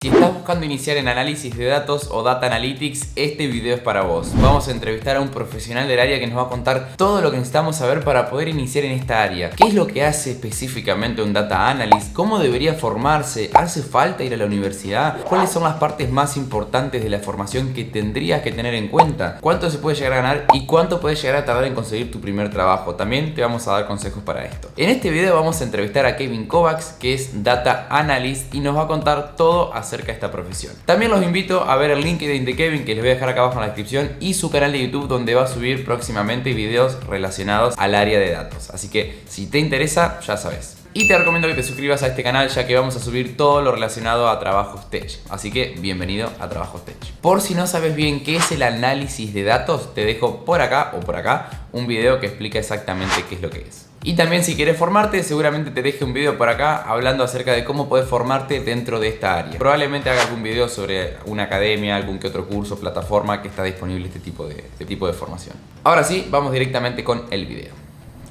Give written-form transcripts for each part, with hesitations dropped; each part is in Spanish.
Si estás buscando iniciar en análisis de datos o Data Analytics, este video es para vos. Vamos a entrevistar a un profesional del área que nos va a contar todo lo que necesitamos saber para poder iniciar en esta área. ¿Qué es lo que hace específicamente un Data Analyst? ¿Cómo debería formarse? ¿Hace falta ir a la universidad? ¿Cuáles son las partes más importantes de la formación que tendrías que tener en cuenta? ¿Cuánto se puede llegar a ganar? ¿Y cuánto puedes llegar a tardar en conseguir tu primer trabajo? También te vamos a dar consejos para esto. En este video vamos a entrevistar a Kevin Kovacs, que es Data Analyst, y nos va a contar todo acerca de esta profesión. También los invito a ver el LinkedIn de Kevin, que les voy a dejar acá abajo en la descripción, y su canal de YouTube, donde va a subir próximamente videos relacionados al área de datos. Así que si te interesa, ya sabes. Y te recomiendo que te suscribas a este canal, ya que vamos a subir todo lo relacionado a Trabajos Tech. Así que bienvenido a Trabajos Tech. Por si no sabes bien qué es el análisis de datos, te dejo por acá o por acá un video que explica exactamente qué es lo que es. Y también si quieres formarte, seguramente te deje un video por acá hablando acerca de cómo puedes formarte dentro de esta área. Probablemente haga algún video sobre una academia, algún que otro curso, plataforma que está disponible este tipo de formación. Ahora sí, vamos directamente con el video.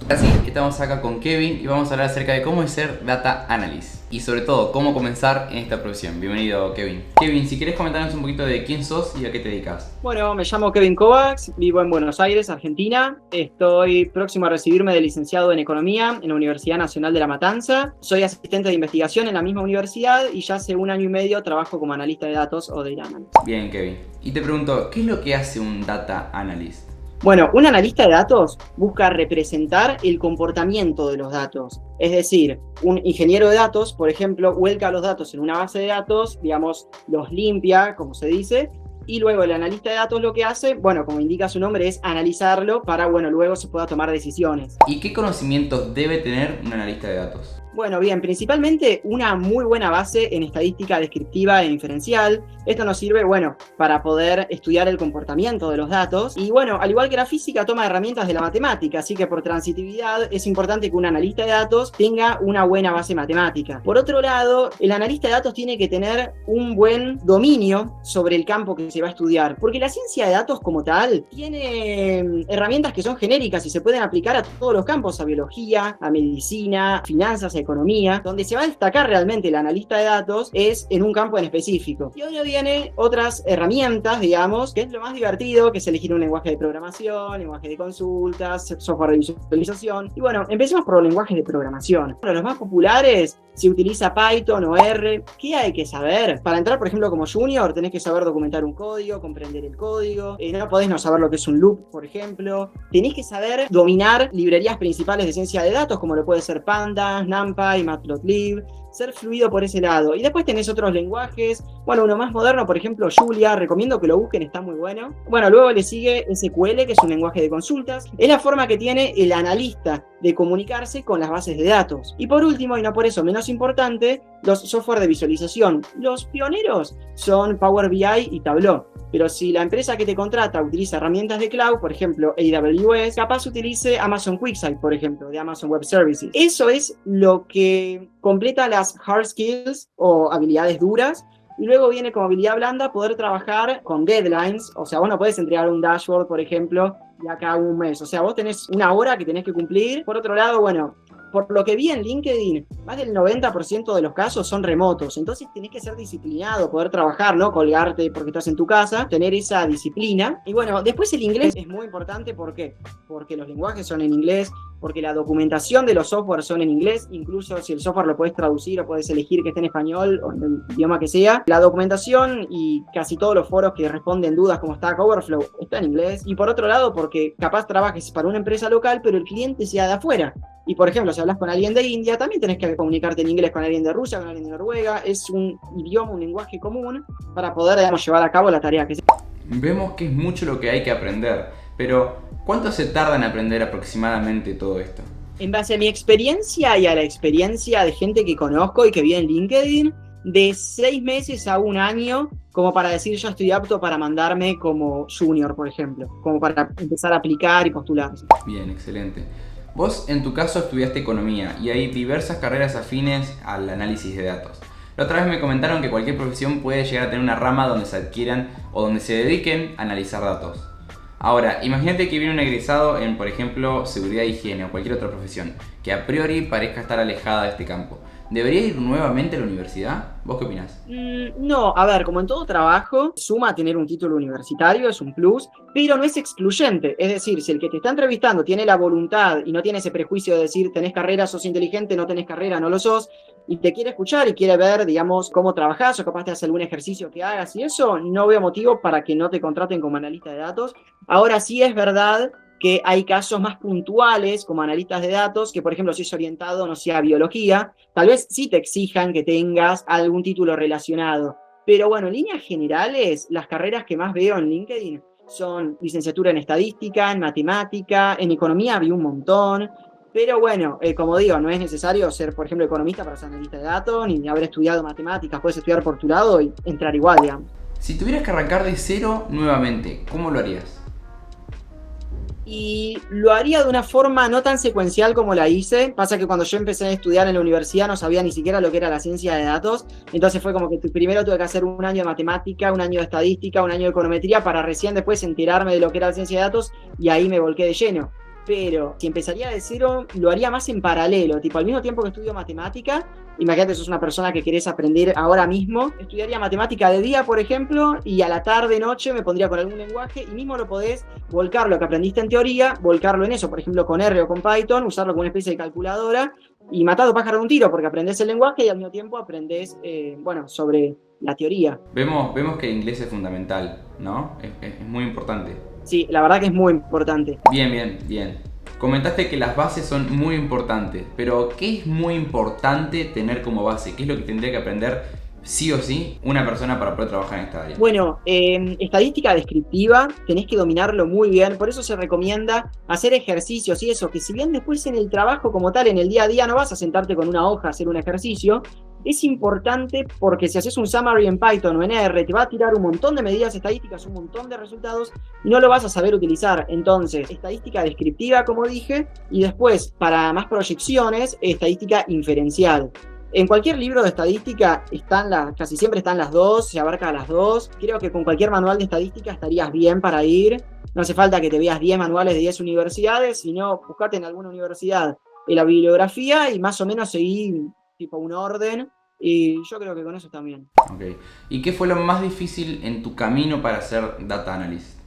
Así que estamos acá con Kevin y vamos a hablar acerca de cómo es ser Data Analyst y sobre todo cómo comenzar en esta profesión. Bienvenido, Kevin. Kevin, si querés comentarnos un poquito de quién sos y a qué te dedicas. Bueno, me llamo Kevin Kovacs, vivo en Buenos Aires, Argentina. Estoy próximo a recibirme de licenciado en Economía en la Universidad Nacional de La Matanza. Soy asistente de investigación en la misma universidad y ya hace 1 año y medio trabajo como analista de datos o data analyst. Bien, Kevin. Y te pregunto, ¿qué es lo que hace un Data Analyst? Bueno, un analista de datos busca representar el comportamiento de los datos. Es decir, un ingeniero de datos, por ejemplo, vuelca los datos en una base de datos, digamos, los limpia, como se dice, y luego el analista de datos lo que hace, bueno, como indica su nombre, es analizarlo para, bueno, luego se pueda tomar decisiones. ¿Y qué conocimientos debe tener un analista de datos? Bueno, bien, principalmente una muy buena base en estadística descriptiva e inferencial. Esto nos sirve, bueno, para poder estudiar el comportamiento de los datos. Y bueno, al igual que la física, toma herramientas de la matemática, así que por transitividad es importante que un analista de datos tenga una buena base matemática. Por otro lado, el analista de datos tiene que tener un buen dominio sobre el campo que se va a estudiar, porque la ciencia de datos como tal tiene herramientas que son genéricas y se pueden aplicar a todos los campos, a biología, a medicina, finanzas, economía. Donde se va a destacar realmente el analista de datos es en un campo en específico. Y ahora vienen otras herramientas, digamos, que es lo más divertido, que es elegir un lenguaje de programación, lenguaje de consultas, software de visualización. Y bueno, empecemos por los lenguajes de programación. Para los más populares se utiliza Python o R. ¿Qué hay que saber? Para entrar, por ejemplo, como junior, tenés que saber documentar un código, comprender el código. No podés no saber lo que es un loop, por ejemplo. Tenés que saber dominar librerías principales de ciencia de datos, como lo puede ser Pandas, NumPy, Matplotlib, ser fluido por ese lado. Y después tenés otros lenguajes, bueno, uno más moderno, por ejemplo, Julia, recomiendo que lo busquen, está muy bueno. Bueno, luego le sigue SQL, que es un lenguaje de consultas. Es la forma que tiene el analista de comunicarse con las bases de datos. Y por último, y no por eso menos importante, los software de visualización. Los pioneros son Power BI y Tableau. Pero si la empresa que te contrata utiliza herramientas de cloud, por ejemplo AWS, capaz utilice Amazon QuickSight, por ejemplo, de Amazon Web Services. Eso es lo que completa las hard skills o habilidades duras. Y luego viene como habilidad blanda poder trabajar con deadlines. O sea, vos no podés entregar un dashboard, por ejemplo, de acá a un mes. O sea, vos tenés una hora que tenés que cumplir. Por otro lado, bueno, por lo que vi en LinkedIn, más del 90% de los casos son remotos. Entonces tenés que ser disciplinado, poder trabajar, no colgarte porque estás en tu casa, tener esa disciplina. Y bueno, después el inglés es muy importante. ¿Por qué? Porque los lenguajes son en inglés, porque la documentación de los softwares son en inglés, incluso si el software lo puedes traducir o puedes elegir que esté en español o en el idioma que sea. La documentación y casi todos los foros que responden dudas como Stack Overflow está en inglés. Y por otro lado, porque capaz trabajes para una empresa local, pero el cliente sea de afuera. Y por ejemplo, si hablas con alguien de India, también tenés que comunicarte en inglés con alguien de Rusia, con alguien de Noruega. Es un idioma, un lenguaje común para poder, digamos, llevar a cabo la tarea que sea. Vemos que es mucho lo que hay que aprender, pero ¿cuánto se tarda en aprender aproximadamente todo esto? En base a mi experiencia y a la experiencia de gente que conozco y que vive en LinkedIn, de 6 meses a 1 año, como para decir yo estoy apto para mandarme como junior, por ejemplo, como para empezar a aplicar y postularse. Bien, excelente. Vos en tu caso estudiaste economía y hay diversas carreras afines al análisis de datos. La otra vez me comentaron que cualquier profesión puede llegar a tener una rama donde se adquieran o donde se dediquen a analizar datos. Ahora, imagínate que viene un egresado en, por ejemplo, seguridad e higiene o cualquier otra profesión que a priori parezca estar alejada de este campo. ¿Debería ir nuevamente a la universidad? ¿Vos qué opinás? No, a ver, como en todo trabajo, suma tener un título universitario, es un plus, pero no es excluyente. Es decir, si el que te está entrevistando tiene la voluntad y no tiene ese prejuicio de decir tenés carrera, sos inteligente, no tenés carrera, no lo sos, y te quiere escuchar y quiere ver, digamos, cómo trabajás o capaz te hace algún ejercicio que hagas y eso, no veo motivo para que no te contraten como analista de datos. Ahora sí es verdad que hay casos más puntuales como analistas de datos, que por ejemplo si es orientado, no sé, a biología, tal vez sí te exijan que tengas algún título relacionado. Pero bueno, en líneas generales, las carreras que más veo en LinkedIn son licenciatura en estadística, en matemática, en economía vi un montón. Pero bueno, como digo, no es necesario ser, por ejemplo, economista para ser analista de datos, ni haber estudiado matemáticas, puedes estudiar por tu lado y entrar igual, digamos. Si tuvieras que arrancar de cero nuevamente, ¿cómo lo harías? Y lo haría de una forma no tan secuencial como la hice. Pasa que cuando yo empecé a estudiar en la universidad no sabía ni siquiera lo que era la ciencia de datos. Entonces fue como que primero tuve que hacer un año de matemática, un año de estadística, un año de econometría para recién después enterarme de lo que era la ciencia de datos y ahí me volqué de lleno. Pero si empezaría de cero, lo haría más en paralelo. Tipo, al mismo tiempo que estudio matemática, imagínate, sos una persona que querés aprender ahora mismo, estudiaría matemática de día, por ejemplo, y a la tarde, noche me pondría con algún lenguaje y mismo lo podés volcar lo que aprendiste en teoría, volcarlo en eso, por ejemplo, con R o con Python, usarlo como una especie de calculadora y matar a dos pájaros de un tiro, porque aprendés el lenguaje y al mismo tiempo aprendés, sobre la teoría. Vemos que el inglés es fundamental, ¿no? Es muy importante. Sí, la verdad que es muy importante. Bien. Comentaste que las bases son muy importantes, pero ¿qué es muy importante tener como base? ¿Qué es lo que tendría que aprender sí o sí una persona para poder trabajar en esta área? Bueno, estadística descriptiva, tenés que dominarlo muy bien, por eso se recomienda hacer ejercicios y eso, que si bien después en el trabajo como tal, en el día a día, no vas a sentarte con una hoja a hacer un ejercicio, es importante porque si haces un summary en Python o en R, te va a tirar un montón de medidas estadísticas, un montón de resultados, y no lo vas a saber utilizar. Entonces, estadística descriptiva, como dije, y después, para más proyecciones, estadística inferencial. En cualquier libro de estadística casi siempre están las dos, se abarca las dos. Creo que con cualquier manual de estadística estarías bien para ir. No hace falta que te veas 10 manuales de 10 universidades, sino buscate en alguna universidad en la bibliografía y más o menos seguir tipo un orden. Y yo creo que con eso también. Ok. ¿Y qué fue lo más difícil en tu camino para ser data analyst?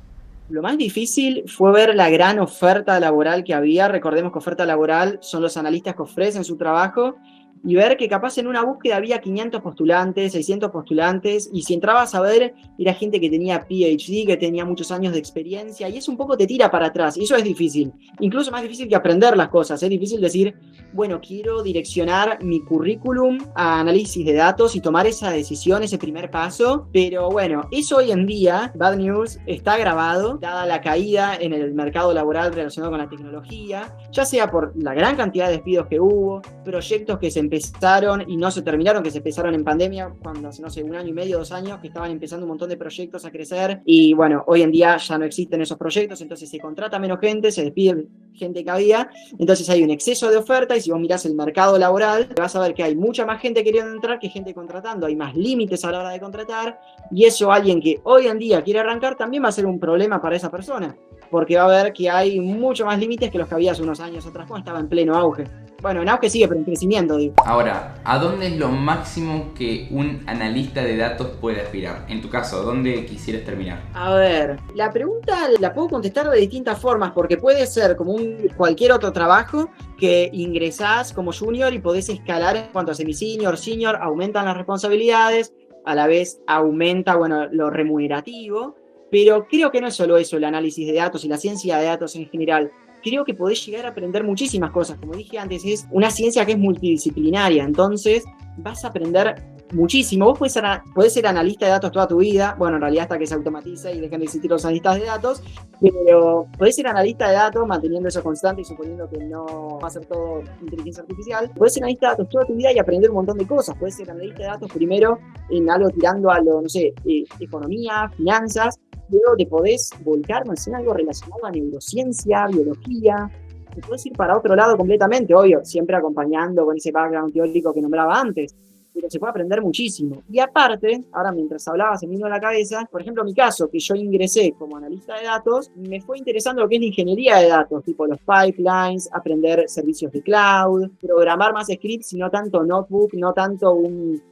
Lo más difícil fue ver la gran oferta laboral que había. Recordemos que oferta laboral son los analistas que ofrecen su trabajo y ver que capaz en una búsqueda había 500 postulantes, 600 postulantes, y si entrabas a ver, era gente que tenía PhD, que tenía muchos años de experiencia, y eso un poco te tira para atrás, y eso es difícil. Incluso más difícil que aprender las cosas, es difícil decir, bueno, quiero direccionar mi currículum a análisis de datos y tomar esa decisión, ese primer paso, pero bueno, eso hoy en día, bad news, está grabado, dada la caída en el mercado laboral relacionado con la tecnología, ya sea por la gran cantidad de despidos que hubo, proyectos que se empezaron y no se terminaron, que se empezaron en pandemia, cuando hace, no sé, 1 año y medio, 2 años, que estaban empezando un montón de proyectos a crecer, y bueno, hoy en día ya no existen esos proyectos, entonces se contrata menos gente, se despide gente que había, entonces hay un exceso de oferta, y si vos mirás el mercado laboral, vas a ver que hay mucha más gente queriendo entrar que gente contratando, hay más límites a la hora de contratar, y eso alguien que hoy en día quiere arrancar también va a ser un problema para esa persona, porque va a ver que hay mucho más límites que los que había hace unos años atrás cuando estaba en pleno auge. Bueno, en auge sigue, pero en crecimiento, digo. Ahora, ¿a dónde es lo máximo que un analista de datos puede aspirar? En tu caso, ¿dónde quisieras terminar? A ver, la pregunta la puedo contestar de distintas formas, porque puede ser como cualquier otro trabajo que ingresás como junior y podés escalar en cuanto a semi-senior, senior, aumentan las responsabilidades, a la vez aumenta, bueno, lo remunerativo, pero creo que no es solo eso, el análisis de datos y la ciencia de datos en general. Creo que podés llegar a aprender muchísimas cosas. Como dije antes, es una ciencia que es multidisciplinaria, entonces vas a aprender muchísimo. Vos podés ser analista de datos toda tu vida, bueno, en realidad hasta que se automatice y dejen de existir los analistas de datos, pero podés ser analista de datos manteniendo eso constante y suponiendo que no va a ser todo inteligencia artificial. Podés ser analista de datos toda tu vida y aprender un montón de cosas. Podés ser analista de datos primero en algo tirando a lo, no sé, economía, finanzas, luego te podés volcar, no sé, en algo relacionado a neurociencia, biología, te podés ir para otro lado completamente, obvio, siempre acompañando con ese background teórico que nombraba antes, pero se puede aprender muchísimo. Y aparte, ahora mientras hablaba se me vino a la cabeza, por ejemplo, mi caso, que yo ingresé como analista de datos, me fue interesando lo que es la ingeniería de datos, tipo los pipelines, aprender servicios de cloud, programar más scripts y no tanto notebook, no tanto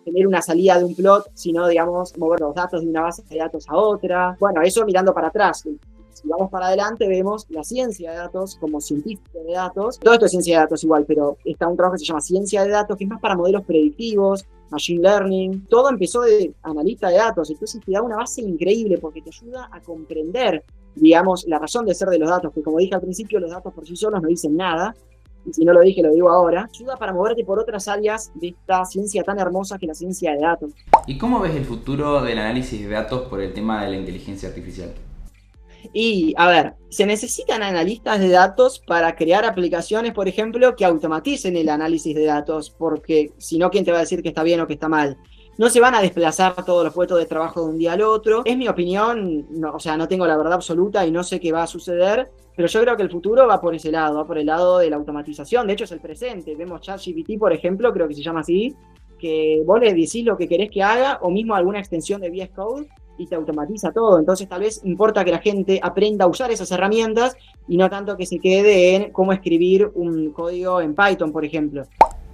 tener una salida de un plot, sino, digamos, mover los datos de una base de datos a otra. Bueno, eso mirando para atrás. Si vamos para adelante, vemos la ciencia de datos como científico de datos. Todo esto es ciencia de datos igual, pero está un trabajo que se llama ciencia de datos, que es más para modelos predictivos, machine learning. Todo empezó de analista de datos, entonces te da una base increíble porque te ayuda a comprender, digamos, la razón de ser de los datos, que como dije al principio, los datos por sí solos no dicen nada. Y si no lo dije, lo digo ahora. Ayuda para moverte por otras áreas de esta ciencia tan hermosa que es la ciencia de datos. ¿Y cómo ves el futuro del análisis de datos por el tema de la inteligencia artificial? Y, a ver, se necesitan analistas de datos para crear aplicaciones, por ejemplo, que automaticen el análisis de datos, porque si no, ¿quién te va a decir que está bien o que está mal? No se van a desplazar todos los puestos de trabajo de un día al otro. Es mi opinión, no, o sea, no tengo la verdad absoluta y no sé qué va a suceder, pero yo creo que el futuro va por ese lado, va por el lado de la automatización. De hecho, es el presente. Vemos ChatGPT, por ejemplo, creo que se llama así, que vos le decís lo que querés que haga, o mismo alguna extensión de VS Code, y te automatiza todo. Entonces tal vez importa que la gente aprenda a usar esas herramientas y no tanto que se quede en cómo escribir un código en Python, por ejemplo.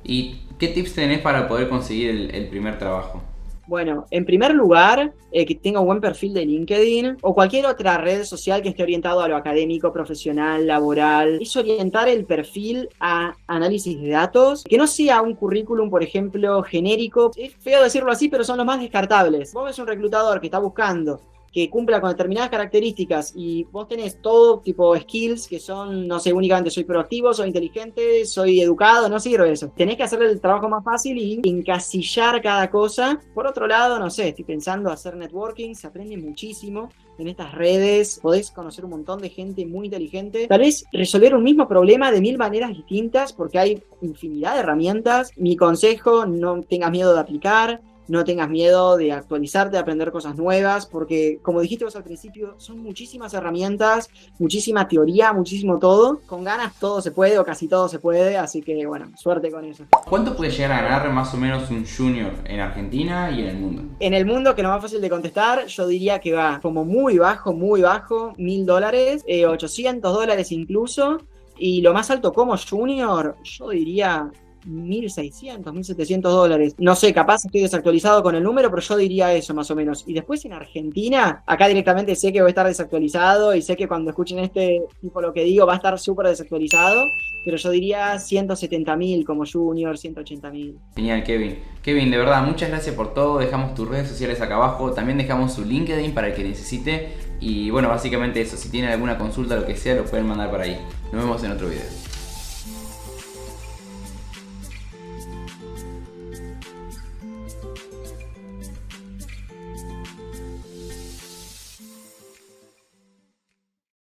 ¿Y qué tips tenés para poder conseguir el primer trabajo? Bueno, en primer lugar, que tenga un buen perfil de LinkedIn o cualquier otra red social que esté orientado a lo académico, profesional, laboral. Es orientar el perfil a análisis de datos, que no sea un currículum, por ejemplo, genérico. Es feo decirlo así, pero son los más descartables. Vos ves un reclutador que está buscando que cumpla con determinadas características y vos tenés todo tipo de skills que son, no sé, únicamente soy proactivo, soy inteligente, soy educado, no sirve eso. Tenés que hacerle el trabajo más fácil y encasillar cada cosa. Por otro lado, no sé, estoy pensando hacer networking, se aprende muchísimo en estas redes, podés conocer un montón de gente muy inteligente. Tal vez resolver un mismo problema de 1000 maneras distintas porque hay infinidad de herramientas. Mi consejo, no tengas miedo de aplicar. No tengas miedo de actualizarte, de aprender cosas nuevas, porque como dijiste vos al principio, son muchísimas herramientas, muchísima teoría, muchísimo todo. Con ganas todo se puede o casi todo se puede, así que bueno, suerte con eso. ¿Cuánto puede llegar a ganar más o menos un junior en Argentina y en el mundo? En el mundo, que es lo más fácil de contestar, yo diría que va como muy bajo, $1000, $800 incluso. Y lo más alto como junior, yo diría $1600, $1700. No sé, capaz estoy desactualizado con el número, pero yo diría eso más o menos. Y después en Argentina, acá directamente sé que voy a estar desactualizado y sé que cuando escuchen este tipo lo que digo va a estar súper desactualizado, pero yo diría 170.000 como junior, 180.000. Genial, Kevin. Kevin, de verdad, muchas gracias por todo. Dejamos tus redes sociales acá abajo. También dejamos su LinkedIn para el que necesite. Y bueno, básicamente eso. Si tienen alguna consulta o lo que sea, lo pueden mandar por ahí. Nos vemos en otro video.